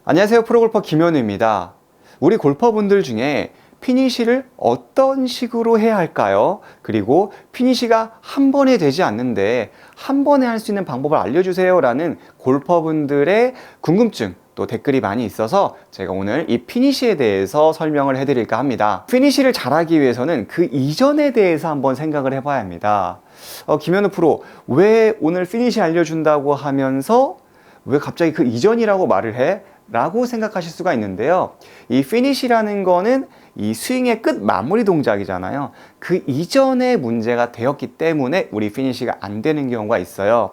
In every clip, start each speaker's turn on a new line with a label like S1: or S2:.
S1: 안녕하세요. 프로골퍼 김현우입니다. 우리 골퍼분들 중에 피니시를 어떤 식으로 해야 할까요? 그리고 피니시가 한 번에 되지 않는데 한 번에 할 수 있는 방법을 알려주세요 라는 골퍼분들의 궁금증 또 댓글이 많이 있어서 제가 오늘 이 피니시에 대해서 설명을 해드릴까 합니다. 피니시를 잘하기 위해서는 그 이전에 대해서 한번 생각을 해봐야 합니다. 김현우 프로, 왜 오늘 피니시 알려준다고 하면서 왜 갑자기 그 이전이라고 말을 해? 라고 생각하실 수가 있는데요. 이 피니시라는 거는 이 스윙의 끝 마무리 동작이잖아요. 그 이전에 문제가 되었기 때문에 우리 피니시가 안 되는 경우가 있어요.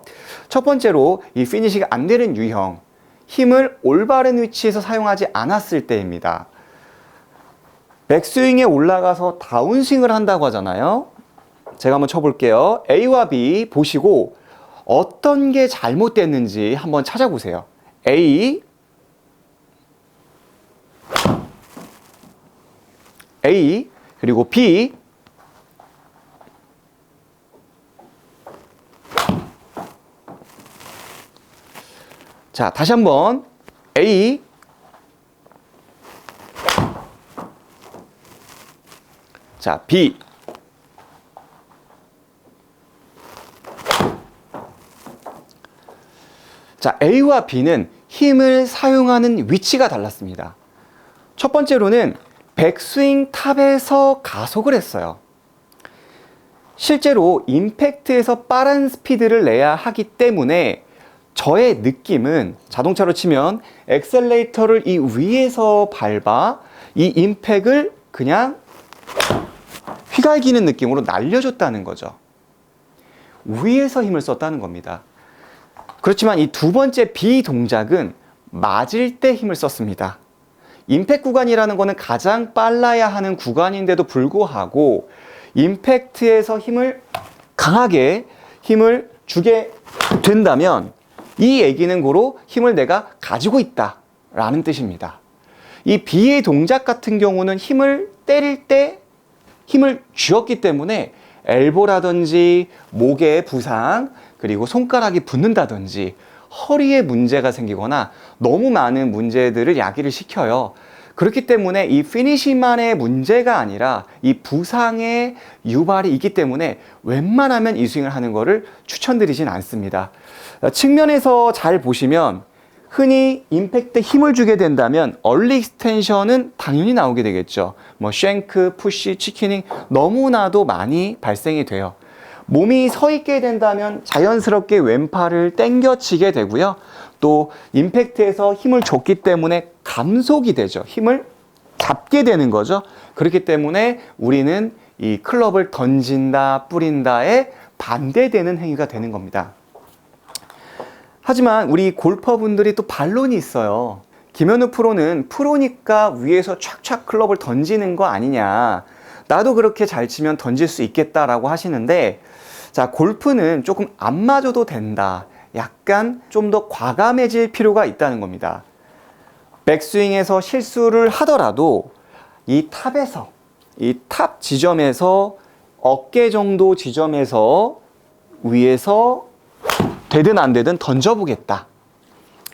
S1: 첫 번째로 이 피니시가 안 되는 유형, 힘을 올바른 위치에서 사용하지 않았을 때입니다. 백스윙에 올라가서 다운스윙을 한다고 하잖아요. 제가 한번 쳐볼게요. A와 B 보시고 어떤 게 잘못됐는지 한번 찾아보세요. A 그리고 B 자, 다시 한번 A 자, B 자, A와 B는 힘을 사용하는 위치가 달랐습니다. 첫 번째로는 백스윙 탑에서 가속을 했어요. 실제로 임팩트에서 빠른 스피드를 내야 하기 때문에 저의 느낌은 자동차로 치면 엑셀레이터를 이 위에서 밟아 이 임팩을 그냥 휘갈기는 느낌으로 날려줬다는 거죠. 위에서 힘을 썼다는 겁니다. 그렇지만 이 두 번째 B 동작은 맞을 때 힘을 썼습니다. 임팩트 구간이라는 것은 가장 빨라야 하는 구간인데도 불구하고 임팩트에서 힘을 강하게 힘을 주게 된다면 이 얘기는 고로 힘을 내가 가지고 있다 라는 뜻입니다. 이 B의 동작 같은 경우는 힘을 때릴 때 힘을 쥐었기 때문에 엘보라든지 목의 부상 그리고 손가락이 붓는다든지 허리에 문제가 생기거나 너무 많은 문제들을 야기를 시켜요. 그렇기 때문에 이 피니시만의 문제가 아니라 이 부상의 유발이 있기 때문에 웬만하면 이 스윙을 하는 것을 추천드리진 않습니다. 측면에서 잘 보시면 흔히 임팩트 힘을 주게 된다면 얼리 익스텐션은 당연히 나오게 되겠죠. 뭐 쉔크, 푸시, 치키닝 너무나도 많이 발생이 돼요. 몸이 서 있게 된다면 자연스럽게 왼팔을 당겨치게 되고요. 또 임팩트에서 힘을 줬기 때문에 감속이 되죠. 힘을 잡게 되는 거죠. 그렇기 때문에 우리는 이 클럽을 던진다, 뿌린다에 반대되는 행위가 되는 겁니다. 하지만 우리 골퍼분들이 또 반론이 있어요. 김현우 프로는 프로니까 위에서 촥촥 클럽을 던지는 거 아니냐. 나도 그렇게 잘 치면 던질 수 있겠다라고 하시는데, 자, 골프는 조금 안 맞아도 된다. 약간 좀 더 과감해질 필요가 있다는 겁니다. 백스윙에서 실수를 하더라도 이 탑에서, 이 탑 지점에서 어깨 정도 지점에서 위에서 되든 안 되든 던져보겠다.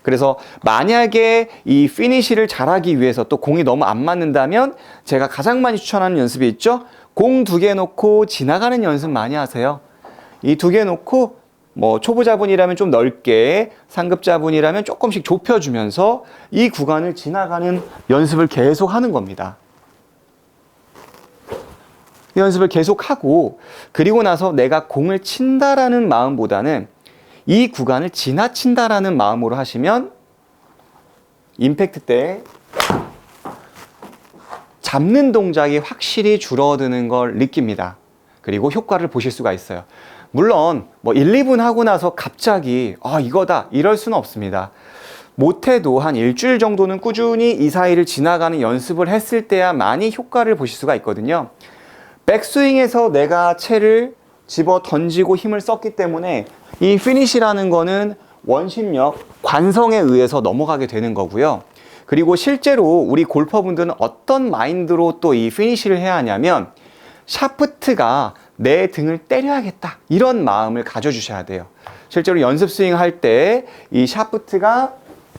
S1: 그래서 만약에 이 피니시를 잘하기 위해서 또 공이 너무 안 맞는다면 제가 가장 많이 추천하는 연습이 있죠. 공 2개 놓고 지나가는 연습 많이 하세요. 이 2개 놓고 뭐 초보자분이라면 좀 넓게, 상급자분이라면 조금씩 좁혀주면서 이 구간을 지나가는 연습을 계속 하는 겁니다. 이 연습을 계속 하고 그리고 나서 내가 공을 친다라는 마음보다는 이 구간을 지나친다라는 마음으로 하시면 임팩트 때 잡는 동작이 확실히 줄어드는 걸 느낍니다. 그리고 효과를 보실 수가 있어요. 물론 뭐 1, 2분 하고 나서 갑자기 이거다 이럴 수는 없습니다. 못해도 한 일주일 정도는 꾸준히 이 사이를 지나가는 연습을 했을 때야 많이 효과를 보실 수가 있거든요. 백스윙에서 내가 채를 집어 던지고 힘을 썼기 때문에 이 피니시라는 거는 원심력, 관성에 의해서 넘어가게 되는 거고요. 그리고 실제로 우리 골퍼분들은 어떤 마인드로 또 이 피니시를 해야 하냐면 샤프트가 내 등을 때려야겠다 이런 마음을 가져주셔야 돼요. 실제로 연습 스윙 할 때 이 샤프트가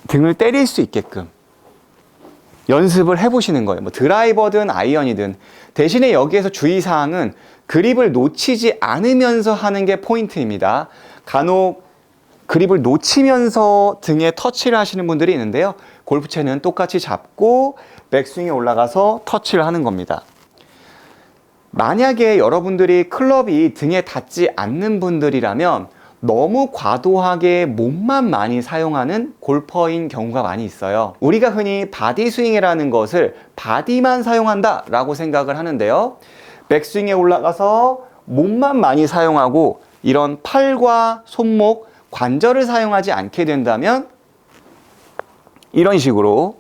S1: 등을 때릴 수 있게끔 연습을 해보시는 거예요. 뭐 드라이버든 아이언이든. 대신에 여기에서 주의사항은 그립을 놓치지 않으면서 하는 게 포인트입니다. 간혹 그립을 놓치면서 등에 터치를 하시는 분들이 있는데요. 골프채는 똑같이 잡고 백스윙에 올라가서 터치를 하는 겁니다. 만약에 여러분들이 클럽이 등에 닿지 않는 분들이라면 너무 과도하게 몸만 많이 사용하는 골퍼인 경우가 많이 있어요. 우리가 흔히 바디 스윙이라는 것을 바디만 사용한다 라고 생각을 하는데요. 백스윙에 올라가서 몸만 많이 사용하고 이런 팔과 손목, 관절을 사용하지 않게 된다면 이런 식으로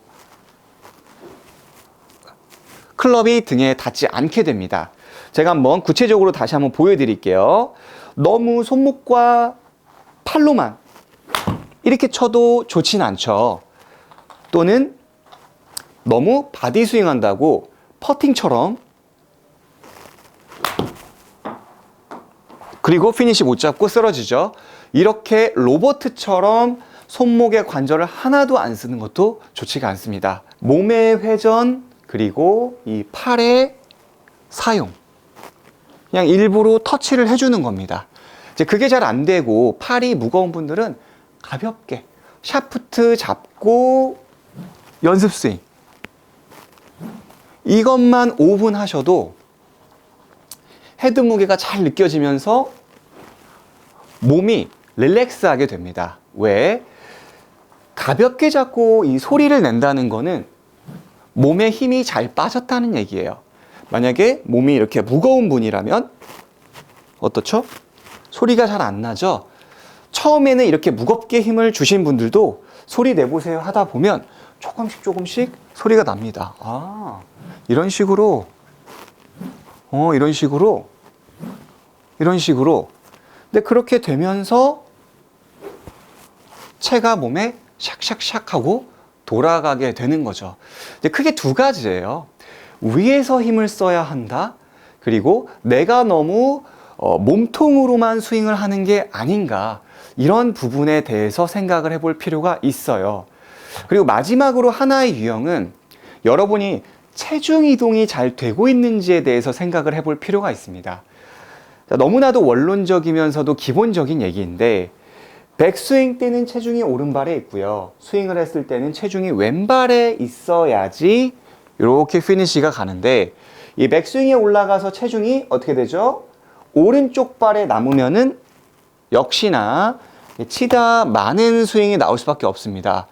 S1: 클럽이 등에 닿지 않게 됩니다. 제가 한번 구체적으로 다시 한번 보여드릴게요. 너무 손목과 팔로만 이렇게 쳐도 좋진 않죠. 또는 너무 바디 스윙 한다고 퍼팅처럼 그리고 피니시 못 잡고 쓰러지죠. 이렇게 로버트처럼 손목의 관절을 하나도 안 쓰는 것도 좋지가 않습니다. 몸의 회전 그리고 이 팔의 사용 그냥 일부러 터치를 해주는 겁니다. 이제 그게 잘 안 되고 팔이 무거운 분들은 가볍게 샤프트 잡고 연습 스윙 이것만 5분 하셔도 헤드 무게가 잘 느껴지면서 몸이 릴렉스하게 됩니다. 왜? 가볍게 잡고 이 소리를 낸다는 거는 몸에 힘이 잘 빠졌다는 얘기예요. 만약에 몸이 이렇게 무거운 분이라면 어떻죠? 소리가 잘 안 나죠? 처음에는 이렇게 무겁게 힘을 주신 분들도 소리 내보세요 하다 보면 조금씩 소리가 납니다. 아, 이런 식으로 이런 식으로 근데 그렇게 되면서 채가 몸에 샥샥샥 하고 돌아가게 되는 거죠. 이제 크게 두 가지예요. 위에서 힘을 써야 한다. 그리고 내가 너무 몸통으로만 스윙을 하는 게 아닌가. 이런 부분에 대해서 생각을 해볼 필요가 있어요. 그리고 마지막으로 하나의 유형은 여러분이 체중 이동이 잘 되고 있는지에 대해서 생각을 해볼 필요가 있습니다. 자, 너무나도 원론적이면서도 기본적인 얘기인데 백스윙 때는 체중이 오른발에 있고요. 스윙을 했을 때는 체중이 왼발에 있어야지 이렇게 피니시가 가는데 이 백스윙에 올라가서 체중이 어떻게 되죠? 오른쪽 발에 남으면은 역시나 치다 많은 스윙이 나올 수밖에 없습니다.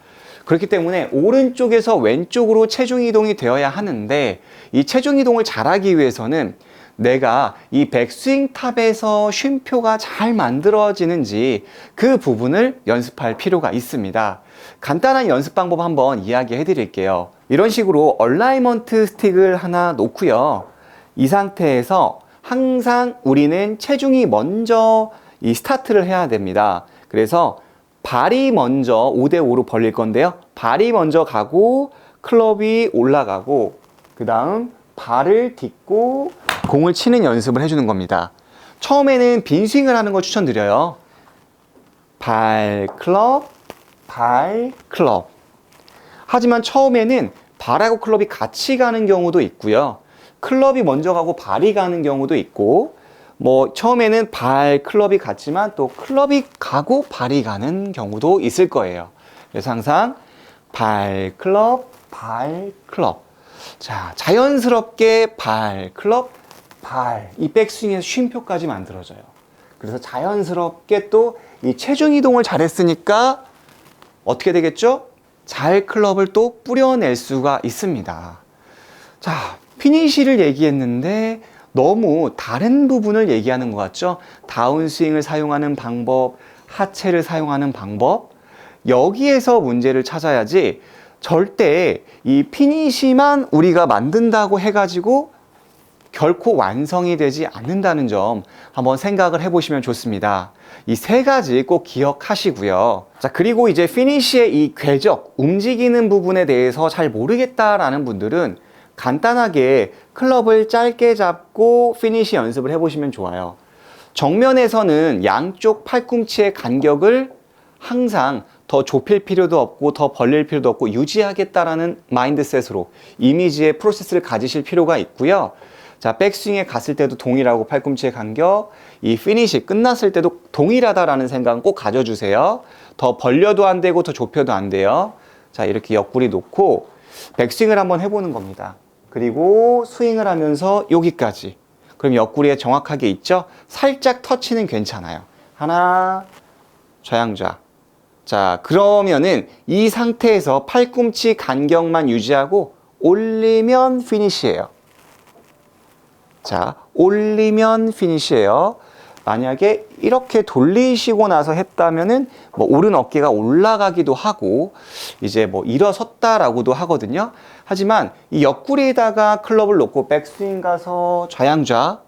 S1: 그렇기 때문에 오른쪽에서 왼쪽으로 체중 이동이 되어야 하는데 이 체중 이동을 잘하기 위해서는 내가 이 백스윙 탑에서 쉼표가 잘 만들어지는지 그 부분을 연습할 필요가 있습니다. 간단한 연습 방법 한번 이야기해 드릴게요. 이런 식으로 얼라이먼트 스틱을 하나 놓고요. 이 상태에서 항상 우리는 체중이 먼저 이 스타트를 해야 됩니다. 그래서 발이 먼저 5대5로 벌릴 건데요. 발이 먼저 가고 클럽이 올라가고 그 다음 발을 딛고 공을 치는 연습을 해주는 겁니다. 처음에는 빈 스윙을 하는 걸 추천드려요. 발, 클럽, 발, 클럽. 하지만 처음에는 발하고 클럽이 같이 가는 경우도 있고요. 클럽이 먼저 가고 발이 가는 경우도 있고 뭐 처음에는 발, 클럽이 같지만 또 클럽이 가고 발이 가는 경우도 있을 거예요. 그래서 항상 발, 클럽, 발, 클럽. 자, 자연스럽게 발, 클럽, 발. 이 백스윙에서 쉼표까지 만들어져요. 그래서 자연스럽게 또 이 체중 이동을 잘했으니까 어떻게 되겠죠? 잘 클럽을 또 뿌려낼 수가 있습니다. 자, 피니시를 얘기했는데 너무 다른 부분을 얘기하는 것 같죠? 다운스윙을 사용하는 방법, 하체를 사용하는 방법. 여기에서 문제를 찾아야지 절대 이 피니시만 우리가 만든다고 해가지고 결코 완성이 되지 않는다는 점 한번 생각을 해보시면 좋습니다. 이 세 가지 꼭 기억하시고요. 자, 그리고 이제 피니시의 이 궤적, 움직이는 부분에 대해서 잘 모르겠다라는 분들은 간단하게 클럽을 짧게 잡고 피니시 연습을 해보시면 좋아요. 정면에서는 양쪽 팔꿈치의 간격을 항상 더 좁힐 필요도 없고 더 벌릴 필요도 없고 유지하겠다라는 마인드셋으로 이미지의 프로세스를 가지실 필요가 있고요. 자, 백스윙에 갔을 때도 동일하고 팔꿈치의 간격, 이 피니시 끝났을 때도 동일하다라는 생각은 꼭 가져주세요. 더 벌려도 안 되고 더 좁혀도 안 돼요. 자, 이렇게 옆구리 놓고 백스윙을 한번 해보는 겁니다. 그리고 스윙을 하면서 여기까지. 그럼 옆구리에 정확하게 있죠? 살짝 터치는 괜찮아요. 하나, 좌양좌. 자, 그러면은 이 상태에서 팔꿈치 간격만 유지하고 올리면 피니시예요. 자, 올리면 피니시예요. 만약에 이렇게 돌리시고 나서 했다면은 뭐 오른 어깨가 올라가기도 하고 이제 뭐 일어섰다라고도 하거든요. 하지만 이 옆구리에다가 클럽을 놓고 백스윙 가서 좌양좌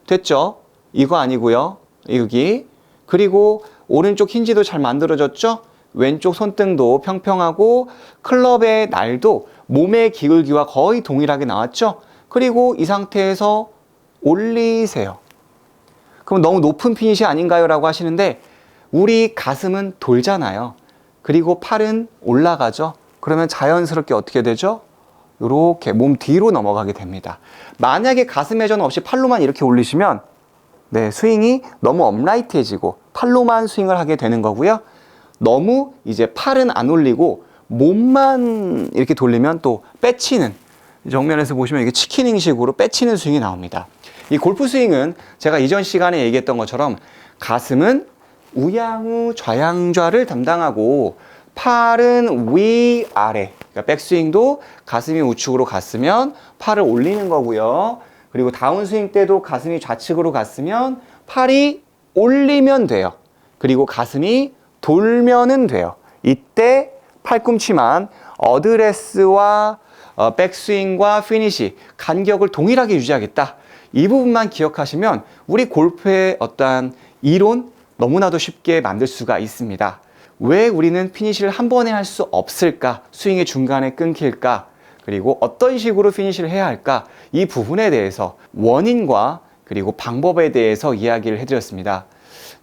S1: 됐죠? 이거 아니고요. 여기 그리고 오른쪽 힌지도 잘 만들어졌죠? 왼쪽 손등도 평평하고 클럽의 날도 몸의 기울기와 거의 동일하게 나왔죠? 그리고 이 상태에서 올리세요. 그럼 너무 높은 피니시 아닌가요? 라고 하시는데 우리 가슴은 돌잖아요. 그리고 팔은 올라가죠. 그러면 자연스럽게 어떻게 되죠? 이렇게 몸 뒤로 넘어가게 됩니다. 만약에 가슴 회전 없이 팔로만 이렇게 올리시면 네, 스윙이 너무 업라이트해지고 팔로만 스윙을 하게 되는 거고요. 너무 이제 팔은 안 올리고 몸만 이렇게 돌리면 또 빼치는 정면에서 보시면 이게 치킨잉식으로 빼치는 스윙이 나옵니다. 이 골프 스윙은 제가 이전 시간에 얘기했던 것처럼 가슴은 우양우 좌양좌를 담당하고 팔은 위아래. 그러니까 백스윙도 가슴이 우측으로 갔으면 팔을 올리는 거고요. 그리고 다운스윙 때도 가슴이 좌측으로 갔으면 팔이 올리면 돼요. 그리고 가슴이 돌면은 돼요. 이때 팔꿈치만 어드레스와 백스윙과 피니시 간격을 동일하게 유지하겠다. 이 부분만 기억하시면 우리 골프의 어떠한 이론 너무나도 쉽게 만들 수가 있습니다. 왜 우리는 피니시를 한 번에 할 수 없을까? 스윙의 중간에 끊길까? 그리고 어떤 식으로 피니시를 해야 할까? 이 부분에 대해서 원인과 그리고 방법에 대해서 이야기를 해드렸습니다.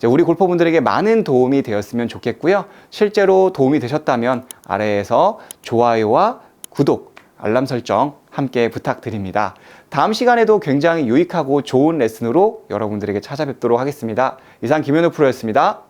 S1: 우리 골퍼분들에게 많은 도움이 되었으면 좋겠고요. 실제로 도움이 되셨다면 아래에서 좋아요와 구독, 알람 설정 함께 부탁드립니다. 다음 시간에도 굉장히 유익하고 좋은 레슨으로 여러분들에게 찾아뵙도록 하겠습니다. 이상 김현우 프로였습니다.